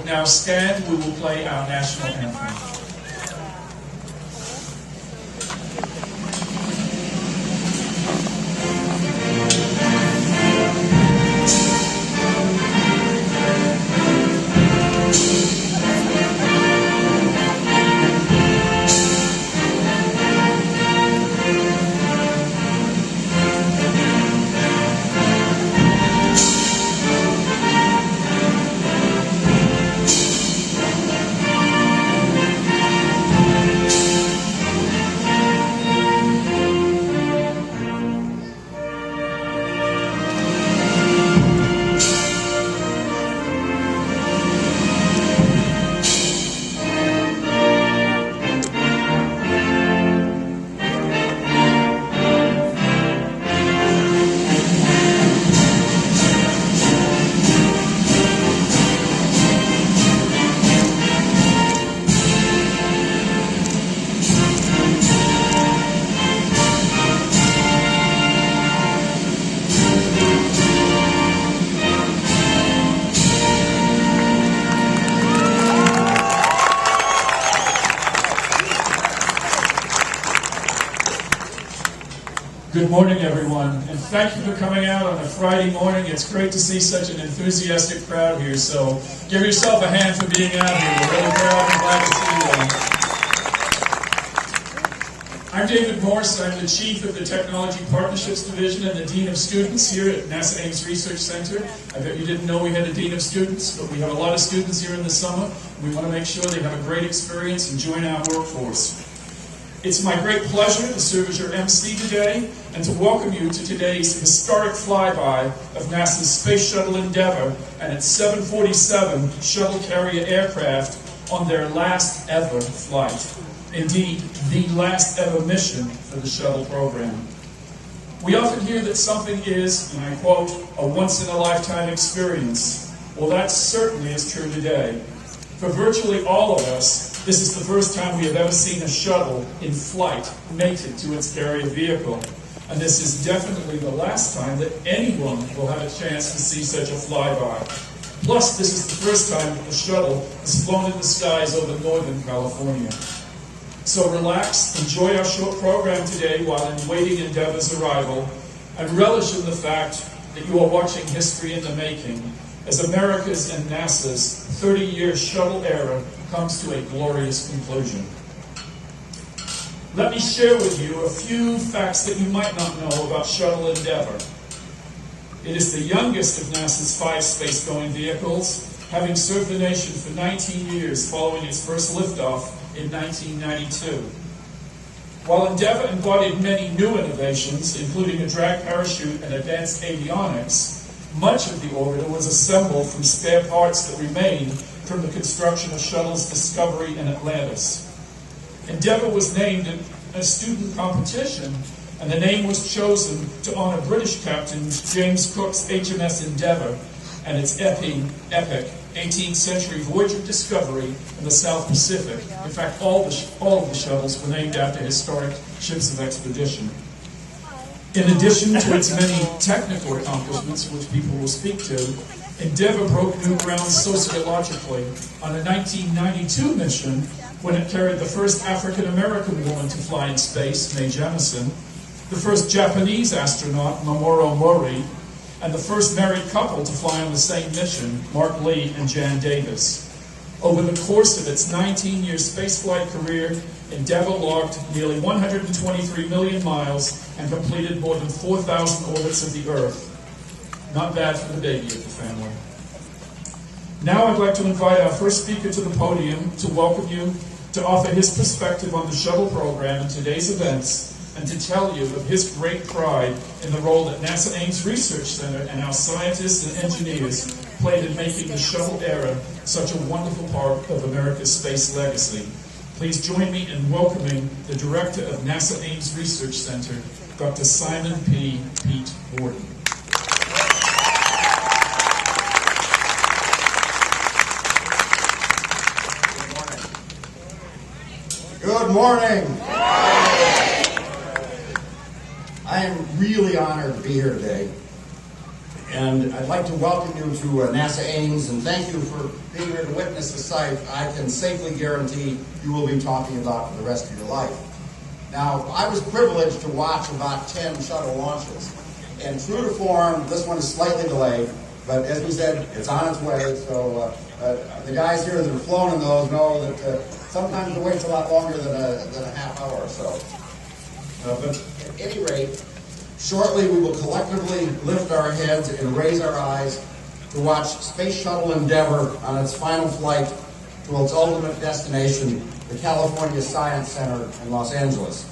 now stand, we will play our national anthem. Good morning, everyone, and thank you for coming out on a Friday morning. It's great to see such an enthusiastic crowd here, so give yourself a hand for being out here. We're really proud and glad to see you all. I'm David Morse. I'm the Chief of the Technology Partnerships Division and the Dean of Students here at NASA Ames Research Center. I bet you didn't know we had a Dean of Students, but we have a lot of students here in the summer. We want to make sure they have a great experience and join our workforce. It's my great pleasure to serve as your MC today and to welcome you to today's historic flyby of NASA's Space Shuttle Endeavour and its 747 shuttle carrier aircraft on their last ever flight. Indeed, the last ever mission for the shuttle program. We often hear that something is, and I quote, a once-in-a-lifetime experience. Well, that certainly is true today. For virtually all of us, this is the first time we have ever seen a shuttle in flight mated to its carrier vehicle. And this is definitely the last time that anyone will have a chance to see such a flyby. Plus, this is the first time that the shuttle has flown in the skies over Northern California. So relax, enjoy our short program today while awaiting Endeavour's arrival, and relish in the fact that you are watching history in the making as America's and NASA's 30-year shuttle era comes to a glorious conclusion. Let me share with you a few facts that you might not know about Shuttle Endeavour. It is the youngest of NASA's 5 space-going vehicles, having served the nation for 19 years following its first liftoff in 1992. While Endeavour embodied many new innovations, including a drag parachute and advanced avionics, much of the orbiter was assembled from spare parts that remained from the construction of shuttles Discovery and Atlantis. Endeavour was named in a student competition, and the name was chosen to honor British Captain James Cook's HMS Endeavour and its epic 18th century voyage of discovery in the South Pacific. In fact, all of the shuttles were named after historic ships of expedition. In addition to its many technical accomplishments, which people will speak to, Endeavour broke new ground sociologically on a 1992 mission when it carried the first African-American woman to fly in space, Mae Jemison, the first Japanese astronaut, Mamoru Mori, and the first married couple to fly on the same mission, Mark Lee and Jan Davis. Over the course of its 19-year spaceflight career, Endeavour logged nearly 123 million miles and completed more than 4,000 orbits of the Earth. Not bad for the baby of the family. Now I'd like to invite our first speaker to the podium to welcome you, to offer his perspective on the shuttle program and today's events, and to tell you of his great pride in the role that NASA Ames Research Center and our scientists and engineers played in making the shuttle era such a wonderful part of America's space legacy. Please join me in welcoming the director of NASA Ames Research Center, Dr. Simon P. Pete Worden. Good morning. I am really honored to be here today. And I'd like to welcome you to NASA Ames, and thank you for being here to witness the site I can safely guarantee you will be talking about for the rest of your life. Now, I was privileged to watch about 10 shuttle launches, and true to form, this one is slightly delayed, but as we said, it's on its way, so the guys here that have flown in those know that sometimes the wait's a lot longer than a half hour or so. But at any rate, shortly we will collectively lift our heads and raise our eyes to watch Space Shuttle Endeavour on its final flight to its ultimate destination, the California Science Center in Los Angeles.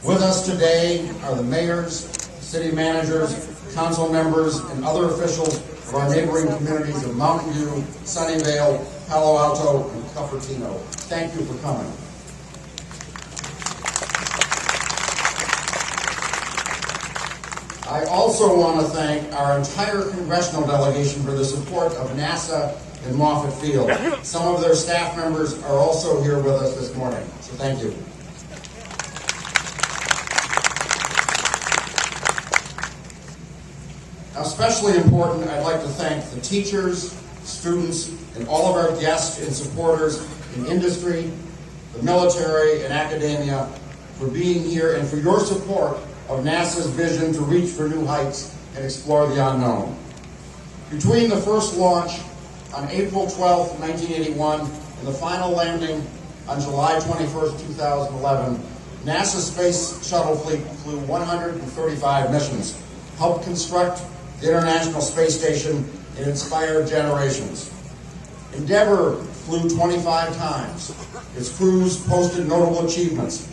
With us today are the mayors, city managers, council members, and other officials of our neighboring communities of Mountain View, Sunnyvale, Palo Alto, and Cupertino. Thank you for coming. I also want to thank our entire congressional delegation for the support of NASA and Moffett Field. Some of their staff members are also here with us this morning, so thank you. Now, especially important, I'd like to thank the teachers, students, and all of our guests and supporters in industry, the military, and academia for being here and for your support of NASA's vision to reach for new heights and explore the unknown. Between the first launch on April 12, 1981, and the final landing on July 21, 2011, NASA Space Shuttle fleet flew 135 missions, helped construct the International Space Station, and inspired generations. Endeavour flew 25 times. Its crews posted notable achievements,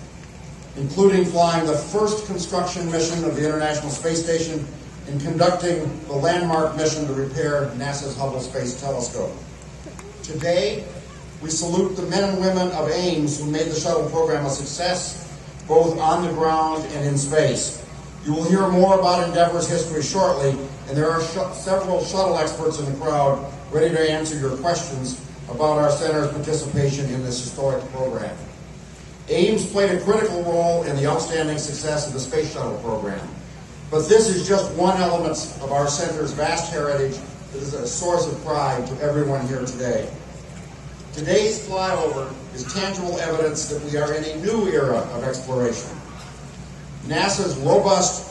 including flying the first construction mission of the International Space Station and conducting the landmark mission to repair NASA's Hubble Space Telescope. Today, we salute the men and women of Ames who made the shuttle program a success, both on the ground and in space. You will hear more about Endeavour's history shortly, and there are several shuttle experts in the crowd ready to answer your questions about our center's participation in this historic program. Ames played a critical role in the outstanding success of the Space Shuttle program. But this is just one element of our center's vast heritage that is a source of pride to everyone here today. Today's flyover is tangible evidence that we are in a new era of exploration. NASA's robust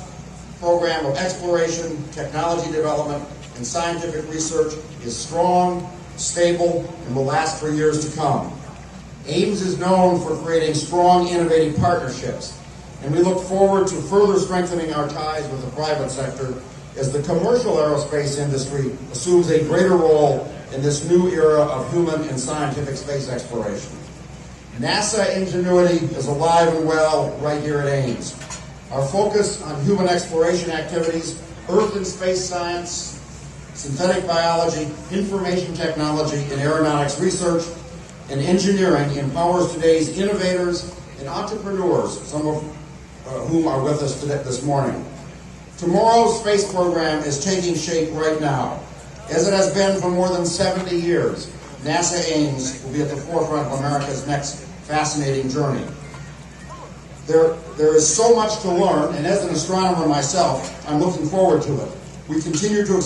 program of exploration, technology development, and scientific research is strong, stable, and will last for years to come. Ames is known for creating strong, innovative partnerships, and we look forward to further strengthening our ties with the private sector as the commercial aerospace industry assumes a greater role in this new era of human and scientific space exploration. NASA ingenuity is alive and well right here at Ames. Our focus on human exploration activities, Earth and space science, synthetic biology, information technology, and aeronautics research, and engineering empowers today's innovators and entrepreneurs, some of whom are with us today, this morning. Tomorrow's space program is taking shape right now. As it has been for more than 70 years, NASA Ames will be at the forefront of America's next fascinating journey. There is so much to learn, and as an astronomer myself, I'm looking forward to it. We continue to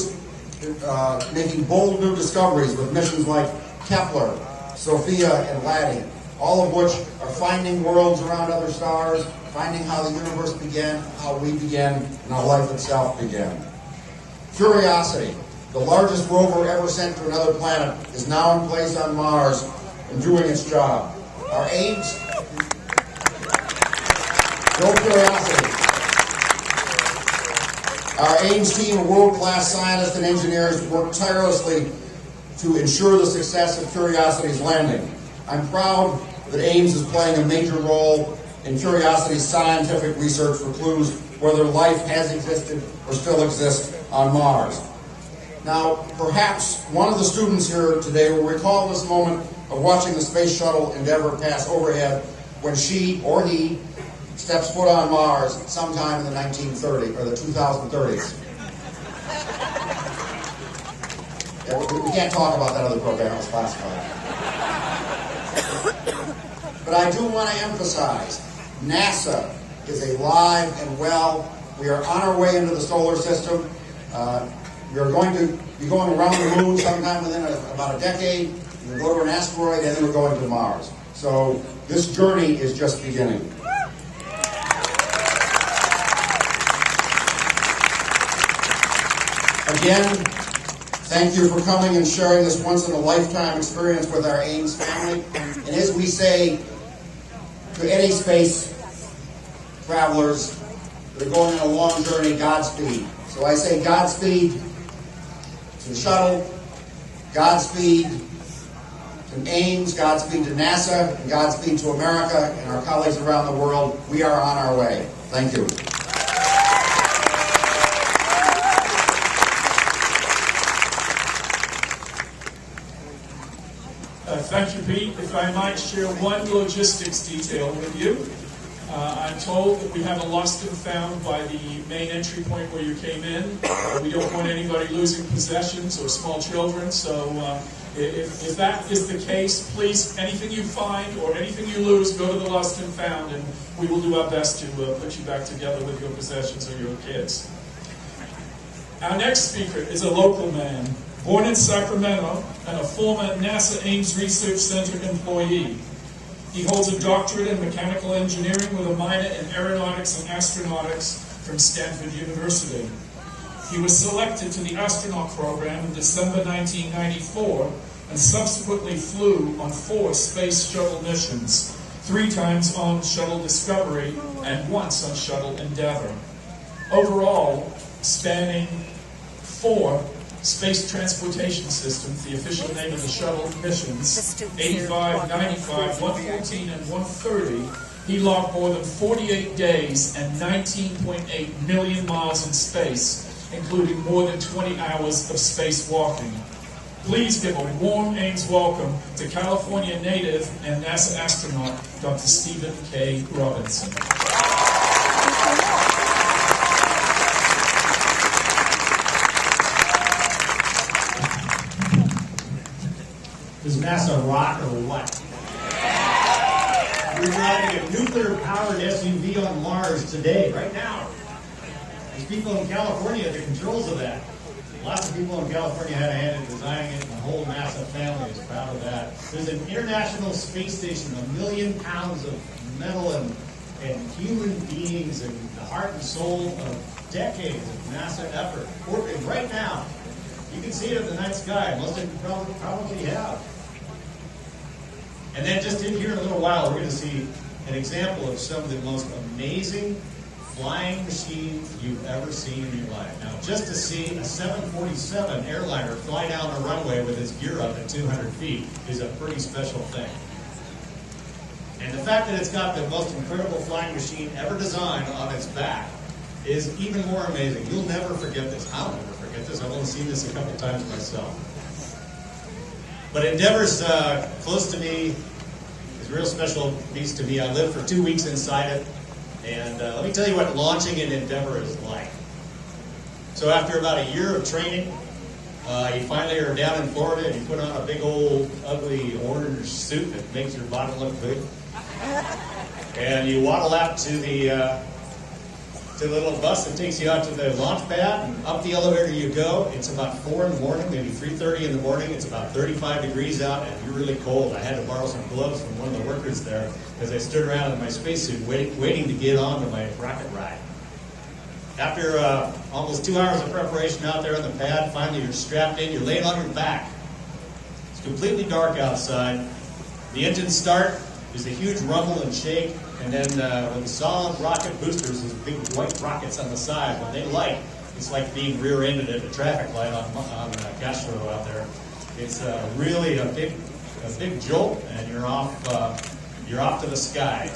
making bold new discoveries with missions like Kepler, Sophia, and Laddie, all of which are finding worlds around other stars, finding how the universe began, how we began, and how life itself began. Curiosity, the largest rover ever sent to another planet, is now in place on Mars and doing its job. Our Ames, no Curiosity. Our Ames team of world-class scientists and engineers work tirelessly to ensure the success of Curiosity's landing. I'm proud that Ames is playing a major role in Curiosity's scientific research for clues whether life has existed or still exists on Mars. Now, perhaps one of the students here today will recall this moment of watching the Space Shuttle Endeavour pass overhead when she or he steps foot on Mars sometime in the 1930s or the 2030s. Yeah, we can't talk about that other program, it was classified. But I do want to emphasize, NASA is alive and well. We are on our way into the solar system. We are going to be going around the moon sometime within about a decade. We're going to go to an asteroid, and then we're going to Mars. So this journey is just beginning. Again, thank you for coming and sharing this once-in-a-lifetime experience with our Ames family. And as we say to any space travelers that are going on a long journey, Godspeed. So I say Godspeed to the shuttle, Godspeed to Ames, Godspeed to NASA, and Godspeed to America and our colleagues around the world. We are on our way. Thank you. Thank you, Pete. If I might share one logistics detail with you. I'm told that we have a lost and found by the main entry point where you came in. We don't want anybody losing possessions or small children, so if that is the case, please, anything you find or anything you lose, go to the lost and found, and we will do our best to put you back together with your possessions or your kids. Our next speaker is a local man, born in Sacramento and a former NASA Ames Research Center employee. He holds a doctorate in mechanical engineering with a minor in aeronautics and astronautics from Stanford University. He was selected to the astronaut program in December 1994 and subsequently flew on 4 space shuttle missions, 3 times on Shuttle Discovery and once on Shuttle Endeavour. Overall, spanning 4 Space Transportation Systems, the official name of the shuttle missions, 85, 95, 114, and 130, he logged more than 48 days and 19.8 million miles in space, including more than 20 hours of spacewalking. Please give a warm Ames welcome to California native and NASA astronaut, Dr. Steven K. Robinson. Does NASA rock or what? We're driving a nuclear-powered SUV on Mars today, right now. There's people in California at the controls of that. Lots of people in California had a hand in designing it, and the whole NASA family is proud of that. There's an International Space Station, 1 million pounds of metal and human beings and the heart and soul of decades of NASA effort working right now. You can see it in the night sky. Most of you probably have. And then just in here in a little while, we're going to see an example of some of the most amazing flying machines you've ever seen in your life. Now, just to see a 747 airliner fly down a runway with its gear up at 200 feet is a pretty special thing. And the fact that it's got the most incredible flying machine ever designed on its back is even more amazing. You'll never forget this. I'll never forget this. I've only seen this a couple times myself. But Endeavour's close to me. It's a real special piece to me. I lived for 2 weeks inside it. And let me tell you what launching an Endeavour is like. So after about a year of training, you finally are down in Florida and you put on a big old ugly orange suit that makes your body look good. And you waddle out to the little bus that takes you out to the launch pad, and up the elevator you go. It's about 4 in the morning, maybe 3:30 in the morning. It's about 35 degrees out, and you're really cold. I had to borrow some gloves from one of the workers there as I stood around in my spacesuit waiting to get on to my rocket ride. After almost 2 hours of preparation out there on the pad, finally you're strapped in, you're laying on your back. It's completely dark outside. The engines start, there's a huge rumble and shake. And then when the solid rocket boosters, those big white rockets on the side, when they light, it's like being rear-ended at a traffic light on Castro out there. It's really a big jolt, and you're off to the sky.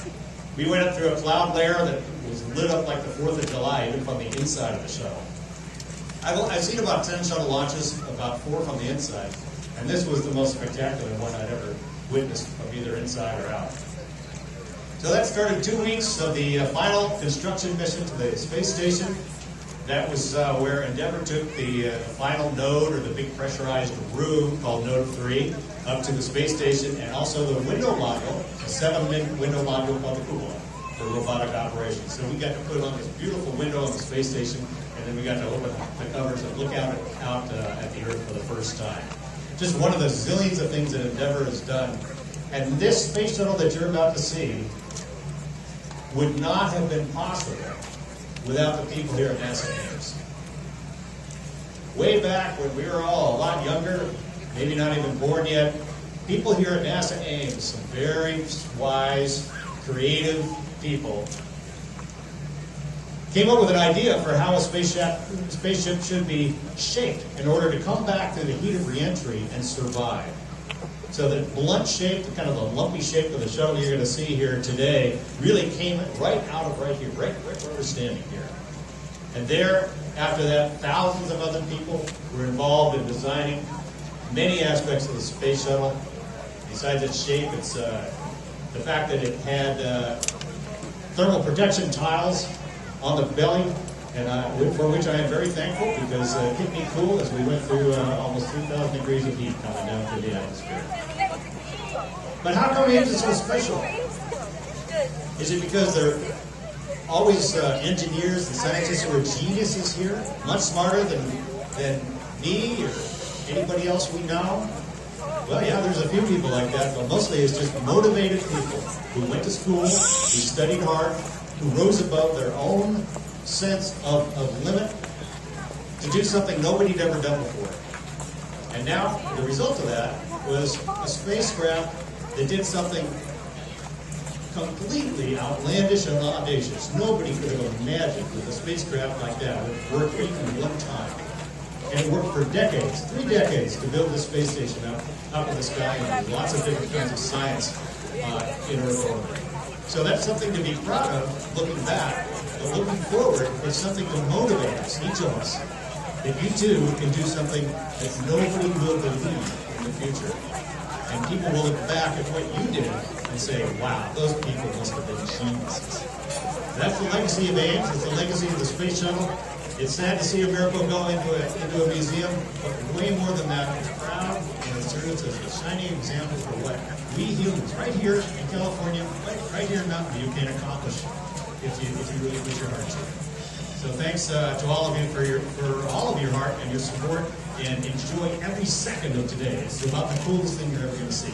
We went up through a cloud layer that was lit up like the 4th of July, even from the inside of the shuttle. I've seen about 10 shuttle launches, about 4 from the inside, and this was the most spectacular one I'd ever witnessed from either inside or out. So that started 2 weeks of the final construction mission to the space station. That was where Endeavour took the final node, or the big pressurized room called Node 3, up to the space station, and also the window module, a 7-window module called the Cupola, for robotic operations. So we got to put on this beautiful window on the space station and then we got to open the covers and look out at the Earth for the first time. Just one of the zillions of things that Endeavour has done. And this space shuttle that you're about to see would not have been possible without the people here at NASA Ames. Way back when we were all a lot younger, maybe not even born yet, people here at NASA Ames, some very wise, creative people, came up with an idea for how a spaceship should be shaped in order to come back through the heat of reentry and survive. So the blunt shape, kind of the lumpy shape of the shuttle you're going to see here today, really came right out of right here, right where we're standing here. And there, after that, thousands of other people were involved in designing many aspects of the space shuttle. Besides its shape, it's the fact that it had thermal protection tiles on the belly, and for which I am very thankful, because it kept me cool as we went through almost 3,000 degrees of heat coming down through the atmosphere. But how come Ames is so special? Is it because they're always engineers and scientists who are geniuses here, much smarter than me or anybody else we know? Well, yeah, there's a few people like that, but mostly it's just motivated people who went to school, who studied hard, who rose above their own sense of limit to do something nobody had ever done before. And now, the result of that was a spacecraft that did something completely outlandish and audacious. Nobody could have imagined that a spacecraft like that would work even one time. And it worked for decades, 3 decades, to build this space station up in the sky, and lots of different kinds of science in Earth orbit. So that's something to be proud of, looking back. But looking forward, it's something to motivate us, each of us, that you too can do something that nobody will believe in the future. And people will look back at what you did and say, wow, those people must have been geniuses. That's the legacy of Ames. It's the legacy of the space shuttle. It's sad to see a miracle go into a museum, but way more than that, it's proud and it serves as a shining example for what we humans, right here in California, right here in Mountain View, can accomplish if you really put your heart to it. So thanks to all of you for all of your heart and your support, and enjoy every second of today. It's about the coolest thing you're ever going to see.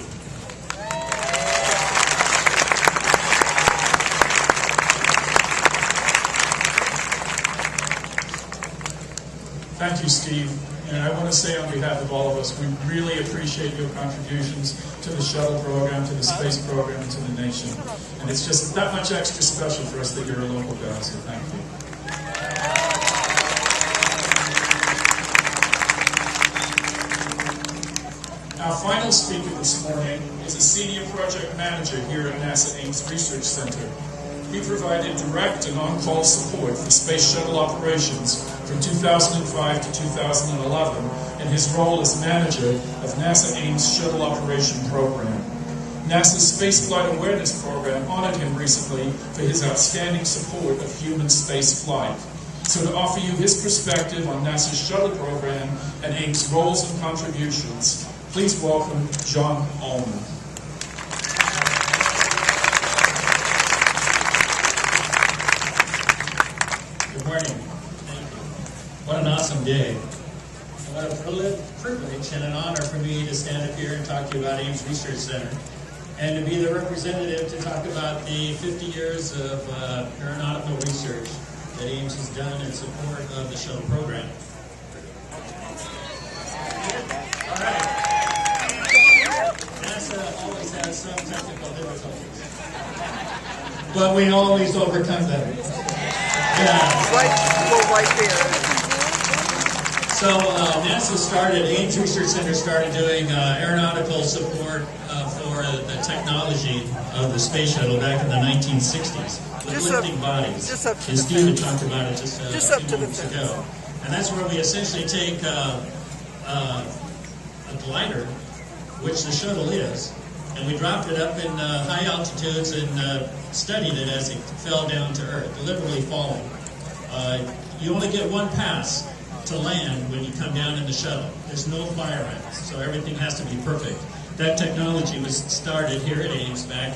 Thank you, Steve. And I want to say on behalf of all of us, we really appreciate your contributions to the shuttle program, to the space program, and to the nation. And it's just that much extra special for us that you're a local guy, so thank you. Our final speaker this morning is a senior project manager here at NASA Ames Research Center. He provided direct and on-call support for space shuttle operations from 2005 to 2011 in his role as manager of NASA Ames Shuttle Operation Program. NASA's Spaceflight Awareness Program honored him recently for his outstanding support of human space flight. So to offer you his perspective on NASA's shuttle program and Ames' roles and contributions, please welcome John Allmen. Good morning. Thank you. What an awesome day. What a privilege and an honor for me to stand up here and talk to you about Ames Research Center, and to be the representative to talk about the 50 years of aeronautical research that Ames has done in support of the shuttle program. All right. NASA always has some technical difficulties, but we always overcome them. Yeah. Right there. So Ames Research Center started doing aeronautical support for the technology of the space shuttle back in the 1960s with lifting bodies. And Steve had talked about it just a few moments ago. And that's where we essentially take a glider, which the shuttle is, and we dropped it up in high altitudes and studied it as it fell down to Earth, literally falling. You only get one pass to land when you come down in the shuttle. There's no fire rounds, so everything has to be perfect. That technology was started here at Ames back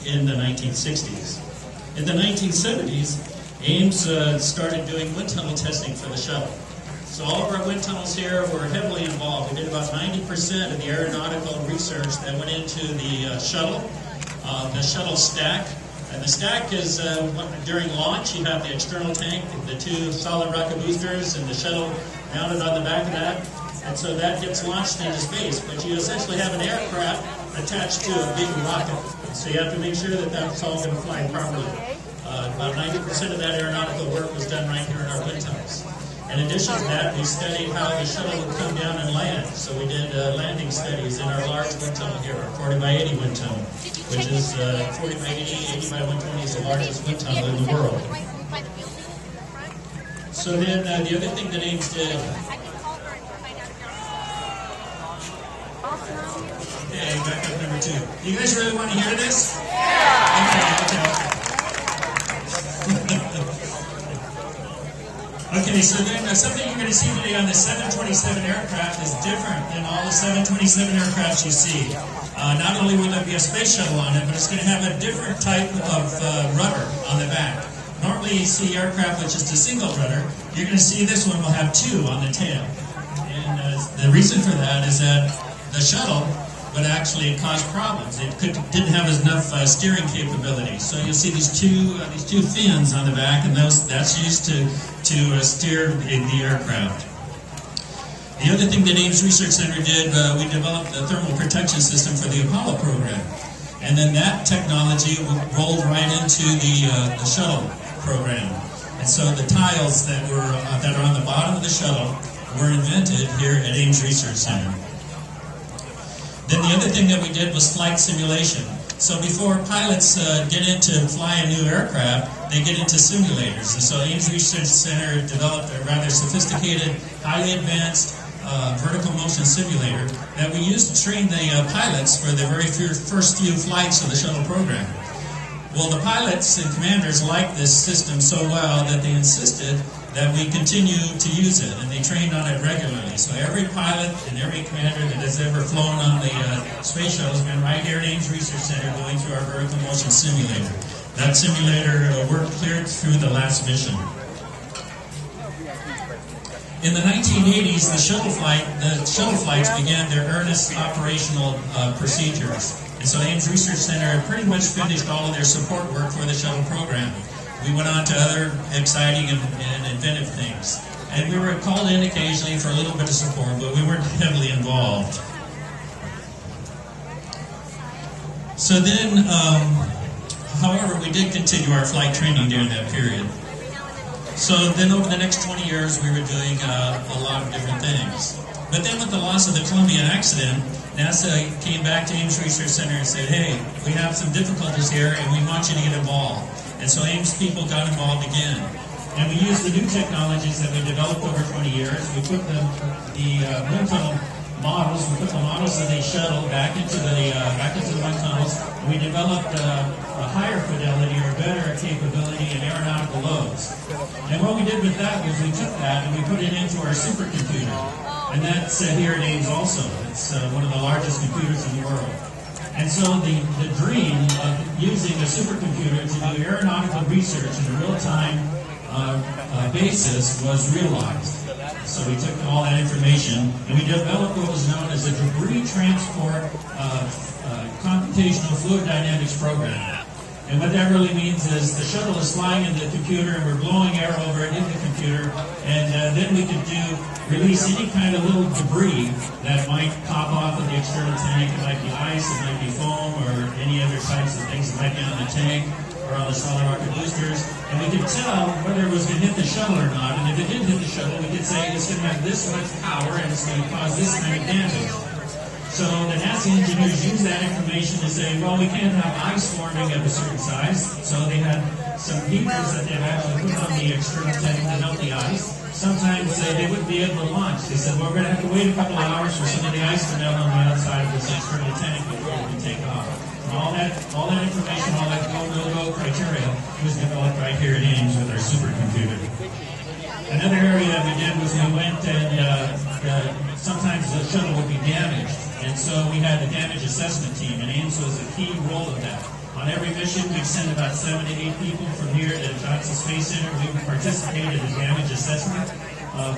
in the 1960s. In the 1970s, Ames started doing wind tunnel testing for the shuttle. So all of our wind tunnels here were heavily involved. We did about 90% of the aeronautical research that went into the shuttle stack. And the stack is, during launch, you have the external tank, the two solid rocket boosters, and the shuttle mounted on the back of that. And so that gets launched into space. But you essentially have an aircraft attached to a big rocket. So you have to make sure that that's all going to fly properly. About 90% of that aeronautical work was done right here in our wind tunnels. In addition to that, we studied how the shuttle would come down and land. So we did landing studies in our large wind tunnel here, our 40 by 80 wind tunnel, which is 40 by 80, 80 by 120 is the largest wind tunnel in the world. So then the other thing that Ames did... Okay, back up number 2. Do you guys really want to hear this? Okay. Okay, so then something you're going to see today on the 727 aircraft is different than all the 727 aircrafts you see. Not only will there be a space shuttle on it, but it's going to have a different type of rudder on the back. Normally you see aircraft which is a single rudder. You're going to see this one will have 2 on the tail. And the reason for that is that the shuttle would actually cause problems. It didn't have enough steering capability. So you'll see these two fins on the back, and that's used to steer the aircraft. The other thing that Ames Research Center did, we developed a thermal protection system for the Apollo program, and then that technology rolled right into the shuttle program. And so the tiles that are on the bottom of the shuttle were invented here at Ames Research Center. Then the other thing that we did was flight simulation. So before pilots get in to fly a new aircraft, they get into simulators. And so Ames Research Center developed a rather sophisticated, highly advanced vertical motion simulator that we used to train the pilots for the very first few flights of the shuttle program. Well, the pilots and commanders liked this system so well that they insisted that we continue to use it, and they trained on it regularly. So every pilot and every commander that has ever flown on the space shuttle has been right here at Ames Research Center going through our vertical motion simulator. That simulator worked clear through the last mission. In the 1980s, the shuttle flights began their earnest operational procedures. And so Ames Research Center pretty much finished all of their support work for the shuttle program. We went on to other exciting and inventive things. And we were called in occasionally for a little bit of support, but we weren't heavily involved. So then, however, we did continue our flight training during that period. So then over the next 20 years, we were doing a lot of different things. But then with the loss of the Columbia accident, NASA came back to Ames Research Center and said, hey, we have some difficulties here and we want you to get involved. And so Ames people got involved again. And we used the new technologies that we developed over 20 years. We put the wind tunnel models, we put the models of the shuttle back into the wind tunnels. And we developed a higher fidelity or better capability in aeronautical loads. And what we did with that was we took that and we put it into our supercomputer. And that's here at Ames also. It's one of the largest computers in the world. And so the dream of using a supercomputer to do aeronautical research in a real-time basis was realized. So we took all that information and we developed what was known as a debris transport computational fluid dynamics program. And what that really means is the shuttle is flying into the computer and we're blowing air over it in the computer, and then we could release any kind of little debris that might pop off of the external tank. It might be ice, it might be foam, or any other types of things that might be on the tank or on the solid rocket boosters. And we could tell whether it was going to hit the shuttle or not. And if it did hit the shuttle, we could say it's going to have this much power and it's going to cause this kind of damage. So the NASA engineers used that information to say, well, we can't have ice forming of a certain size. So they had some heaters that they've actually put on the external tank to melt the ice. Sometimes they wouldn't be able to launch. They said, well, we're going to have to wait a couple of hours for some of the ice to melt on the outside of this external tank before we can take off. And all that information, all that go criteria was developed right here at Ames with our supercomputer. Another area that we did was we went and sometimes the shuttle would be damaged. And so we had a damage assessment team, and Ames was a key role of that. On every mission, we send about 7 to 8 people from here at Johnson Space Center. We participate in the damage assessment of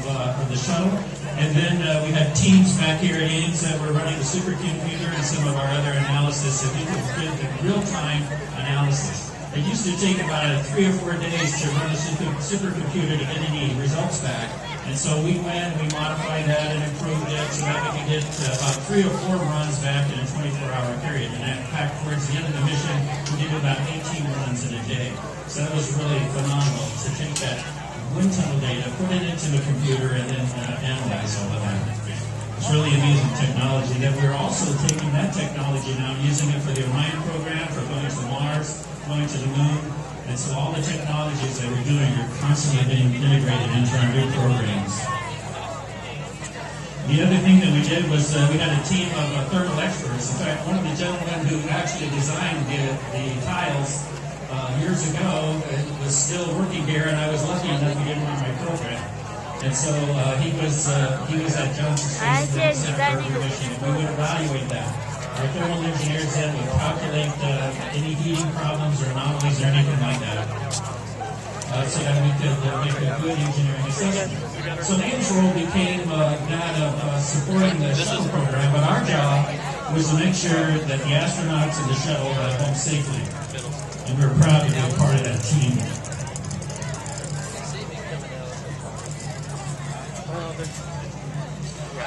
the shuttle. And then we had teams back here at Ames that were running the supercomputer and some of our other analysis. So we could get the real-time analysis. It used to take about 3 or 4 days to run a supercomputer to get any results back. And so we went, we modified that and improved it so that we could get about 3 or 4 runs back in a 24-hour period. And in fact, towards the end of the mission, we did about 18 runs in a day. So that was really phenomenal to take that wind tunnel data, put it into a computer, and then analyze all of that. It's really amazing technology. That we're also taking that technology now and using it for the Orion program, for going to Mars, going to the moon. And so all the technologies that we're doing are constantly being integrated into our new programs. The other thing that we did was we had a team of thermal experts. In fact, one of the gentlemen who actually designed the tiles years ago was still working here, and I was lucky enough to get him on my program. And so he was at Johnson Space Center for every mission, and we would evaluate that. Our thermal engineers then would calculate any heating problems or anomalies or anything like that, so that we could make a good engineering assessment. So Ames' role became that of supporting the shuttle program, but our job was to make sure that the astronauts and the shuttle got home safely. And we're proud to be a part of that team.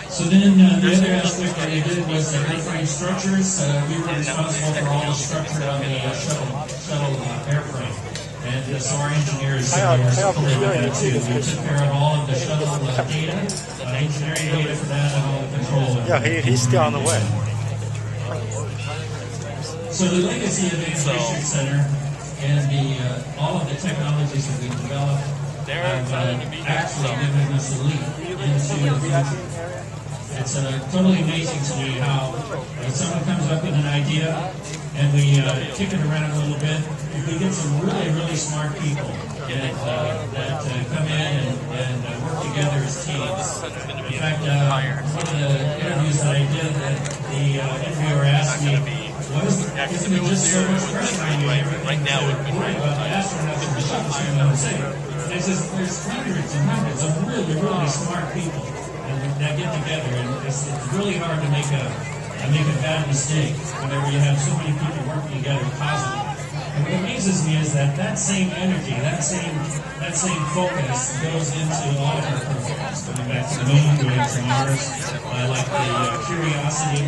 So then the other aspect that we did was the airframe structures. We were responsible for all the structure on the shuttle airframe. And so our engineers were supported with that too. We took care of all of the shuttle data, engineering data for that, and all the control. Yeah, he's still on the way. So the legacy of the Innovation Center and all of the technologies that we've developed have actually given us a leap into the future. It's totally amazing to me how someone comes up with an idea and we kick it around a little bit. We get some really, really smart people that come in and work together as teams. In fact, one of the interviews that I did, the interviewer asked me, isn't it just so much pressure on you right now to worry about the astronauts and the shuttle stream? I would say. And it says there's hundreds and hundreds of really, really smart people that get together, and it's really hard to make a bad mistake whenever you have so many people working together positively. And what amazes me is that same energy, that same focus goes into all of our programs. Going back to the moon, going to Mars, like the Curiosity,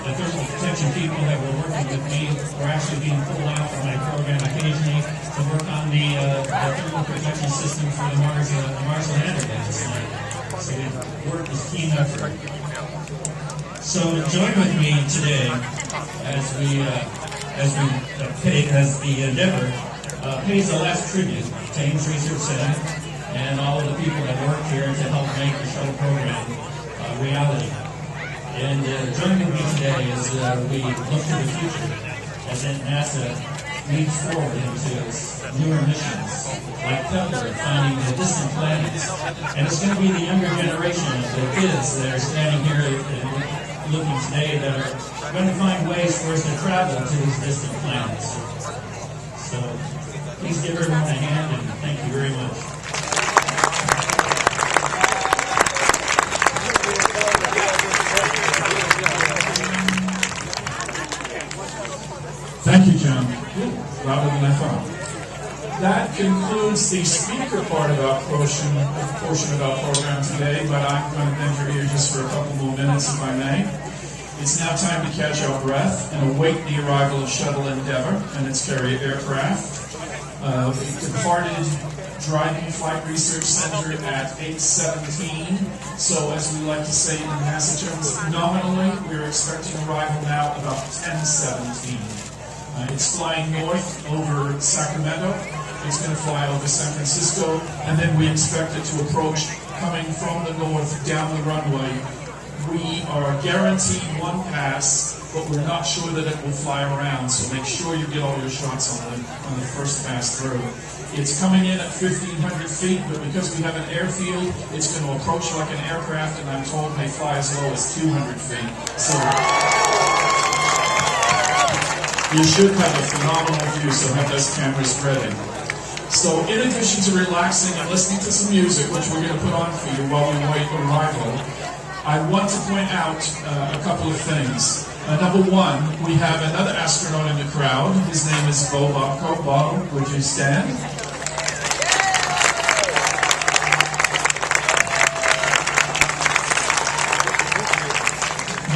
the thermal protection people that were working with me were actually being pulled out from my program occasionally to work on the thermal protection system for the Mars lander last night. So we worked as team effort. So join with me today as the Endeavour pays the last tribute to Ames Research Center and all of the people that work here to help make the shuttle program reality. And joining with me today as we look to the future as NASA leads forward into its newer missions, like Kepler finding the distant planets. And it's going to be the younger generation of the kids that are standing here looking today that are going to find ways for us to travel to these distant planets. So please give everyone a hand, and thank you very much. Thank you, John. Louder than I thought. That concludes the speaker part of our portion of our program today, but I'm going to bend your ear just for a couple more minutes, if I may. It's now time to catch our breath and await the arrival of Shuttle Endeavour and its carrier aircraft. We departed Dryden Flight Research Center at 8:17. So, as we like to say in NASA terms, nominally, we're expecting arrival now about 10:17. It's flying north over Sacramento. It's going to fly over San Francisco, and then we expect it to approach coming from the north down the runway. We are guaranteed one pass, but we're not sure that it will fly around, so make sure you get all your shots on the first pass through. It's coming in at 1,500 feet, but because we have an airfield, it's going to approach like an aircraft, and I'm told may fly as low as 200 feet. So You should have a phenomenal view, so have those cameras ready. So in addition to relaxing and listening to some music, which we're going to put on for you while we wait arrival, I want to point out a couple of things. Number one, we have another astronaut in the crowd. His name is Bo Locko. Bo, would you stand?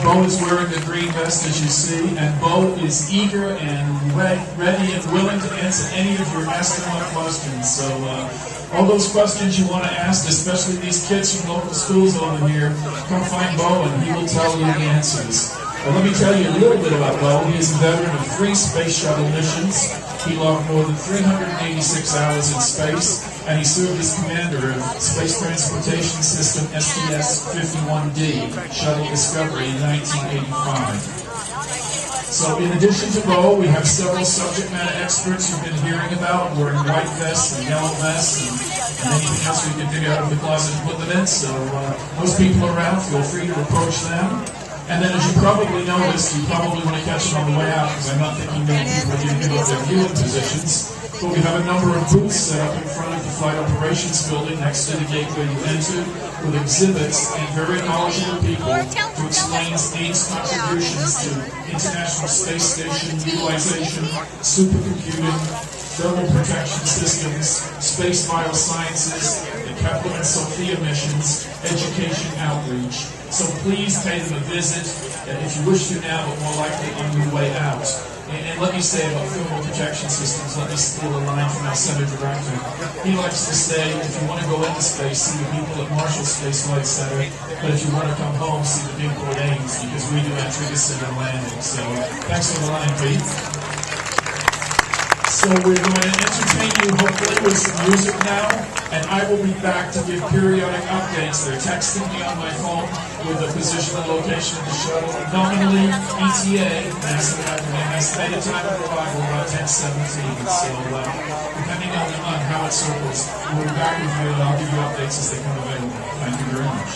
Bo is wearing the green vest, as you see, and Bo is eager and ready and willing to answer any of your astronaut questions. So all those questions you want to ask, especially these kids from local schools over here, come find Bo and he will tell you the answers. Let me tell you a little bit about Bo. He is a veteran of 3 space shuttle missions. He logged more than 386 hours in space, and he served as commander of Space Transportation System STS-51D, Shuttle Discovery, in 1985. So in addition to Bo, we have several subject matter experts you've been hearing about, wearing white vests and yellow vests and anything else we can dig out of the closet and put them in. So those people around, feel free to approach them. And then, as you probably noticed, you probably want to catch them on the way out, because I'm not thinking many people are going to give up their viewing positions. But we have a number of booths set up in front of the Flight Operations Building next to the gate where you enter, with exhibits and very knowledgeable people to explain Ames' contributions to International Space Station utilization, supercomputing, thermal protection systems, space biosciences, the Kepler and Sophia missions, education outreach. So please pay them a visit, if you wish to now, but more likely on your way out. And let me say about thermal protection systems, let me steal a line from our center director. He likes to say, if you want to go into space, see the people at Marshall Space Flight Center, but if you want to come home, see the Newport Ames, because we do anti-center and landing. So thanks for the line, Pete. So we're going to entertain you, hopefully, with some music now, and I will be back to give periodic updates. They're texting me on my phone with the position and location of the shuttle. Nominally, ETA, NASA acronym, estimated time of arrival about 10:17. So depending on how it circles, we'll be back with you, and I'll give you updates as they come available. Thank you very much.